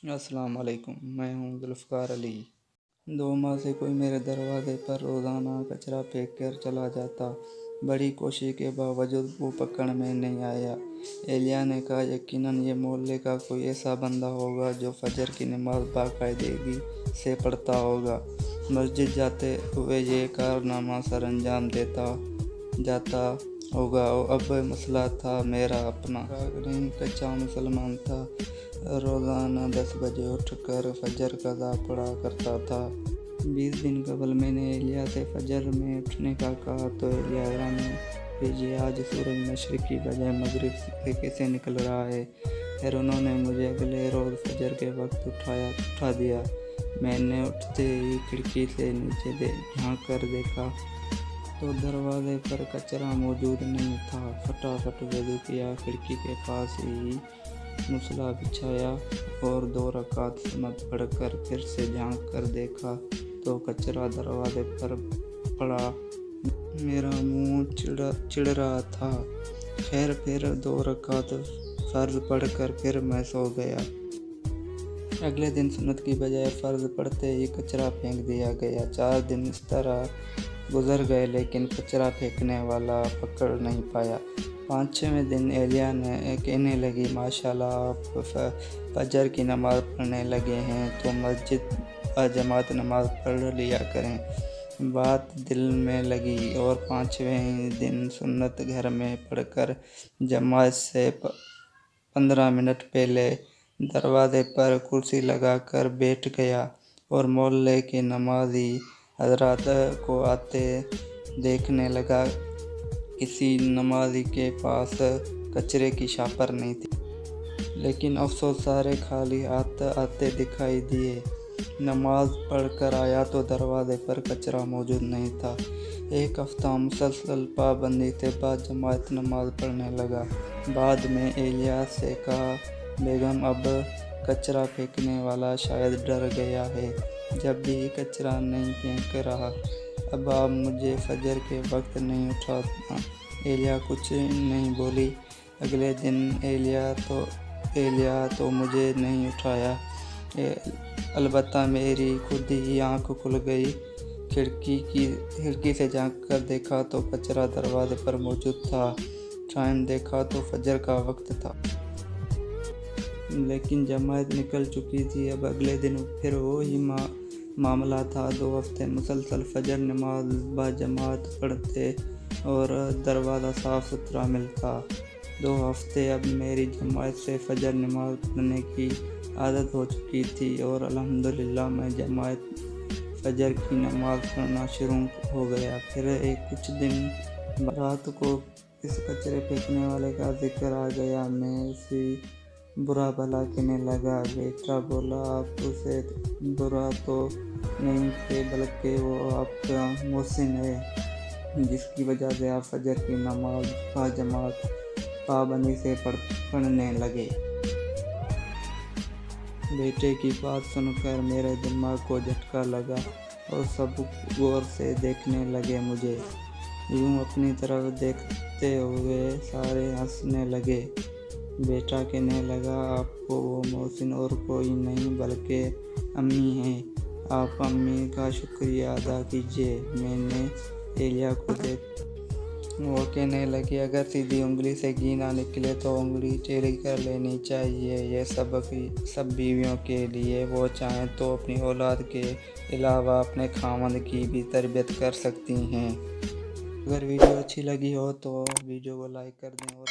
अस्सलाम वालेकुम। मैं हूँ ज़ुल्फ़िकार अली। 2 माह से कोई मेरे दरवाज़े पर रोज़ाना कचरा फेंक कर चला जाता। बड़ी कोशिश के बावजूद वो पकड़ में नहीं आया। एलिया ने कहा, यकीनन ये मोहल्ले का कोई ऐसा बंदा होगा जो फजर की नमाज़ बाकायदगी से पढ़ता होगा। मस्जिद जाते हुए ये कारनामा सर अंजाम देता जाता होगा। और अब मसला था मेरा अपना। नहीं, कच्चा मुसलमान था। रोज़ाना 10 बजे उठकर फजर कज़ा पढ़ा करता था। 20 दिन कबल मैंने एलिया से फजर में उठने का कहा तो एलिया हैरान भेजिए, आज सूरज मशरिक़ की बजाय मगरिब से कैसे निकल रहा है। फिर उन्होंने मुझे अगले रोज़ फजर के वक्त उठा दिया। मैंने उठते ही खिड़की से नीचे झाँक कर देखा तो दरवाजे पर कचरा मौजूद नहीं था। फटाफट वज़ू किया, खिड़की के पास ही मुसल्ला बिछाया और 2 रकात सुन्नत पढ़कर फिर से झाँक कर देखा तो कचरा दरवाजे पर पड़ा। मेरा मुंह चिढ़ रहा था। खैर फिर 2 रकात फ़र्ज़ पढ़कर फिर मैं सो गया। अगले दिन सुन्नत की बजाय फ़र्ज़ पढ़ते ही कचरा फेंक दिया गया। 4 दिन इस तरह गुजर गए लेकिन कचरा फेंकने वाला पकड़ नहीं पाया। 5वें दिन एलिया ने कहने लगी, माशाल्लाह आप फजर की नमाज़ पढ़ने लगे हैं तो मस्जिद जमात नमाज पढ़ लिया करें। बात दिल में लगी और 5वें दिन सुन्नत घर में पढ़कर जमात से 15 मिनट पहले दरवाज़े पर कुर्सी लगाकर बैठ गया और मोहल्ले के नमाज़ी हज़रात को आते देखने लगा। किसी नमाज़ी के पास कचरे की शापर नहीं थी, लेकिन अफसोस सारे खाली हाथ आते दिखाई दिए। नमाज पढ़कर आया तो दरवाजे पर कचरा मौजूद नहीं था। 1 हफ्ता मुसलसल पाबंदी से बाद जमात नमाज पढ़ने लगा। बाद में एलिया से कहा, बेगम अब कचरा फेंकने वाला शायद डर गया है, जब भी कचरा नहीं फेंक रहा। अब आप मुझे फजर के वक्त नहीं उठाना। एलिया कुछ नहीं बोली। अगले दिन एलिया तो मुझे नहीं उठाया। अलबत्ता मेरी खुद ही आँख खुल गई। खिड़की से झाँक कर देखा तो कचरा दरवाजे पर मौजूद था। टाइम देखा तो फजर का वक्त था, लेकिन जमात निकल चुकी थी। अब अगले दिन फिर वही मामला था। 2 हफ्ते मुसलसल फजर नमाज बाजमात पढ़ते और दरवाज़ा साफ़ सुथरा मिलता। 2 हफ्ते अब मेरी जमात से फजर नमाज पढ़ने की आदत हो चुकी थी और अल्हम्दुलिल्लाह मैं जमात फजर की नमाज पढ़ना शुरू हो गया। फिर कुछ दिन रात को इस कचरे फेंकने वाले का जिक्र आ गया। मैं उसे बुरा भला कहने लगा। बेटा बोला, आप उसे बुरा तो नहीं थे, बल्कि वो आपका मोहसिन है, जिसकी वजह से आप फजर की नमाज बाजमात पाबंदी से पढ़ने लगे। बेटे की बात सुनकर मेरे दिमाग को झटका लगा और सब गौर से देखने लगे मुझे। यूँ अपनी तरफ देखते हुए सारे हंसने लगे। बेटा कहने लगा, आपको वो मोहसिन और कोई नहीं बल्कि अम्मी हैं। आप अम्मी का शुक्रिया अदा कीजिए। मैंने एलिया को देख वो कहने लगी, अगर सीधी उंगली से घी ना निकले तो उंगली टेढ़ी कर लेनी चाहिए। ये सब बीवियों के लिए। वो चाहें तो अपनी औलाद के अलावा अपने खामद की भी तरबियत कर सकती हैं। अगर वीडियो अच्छी लगी हो तो वीडियो को लाइक कर दें और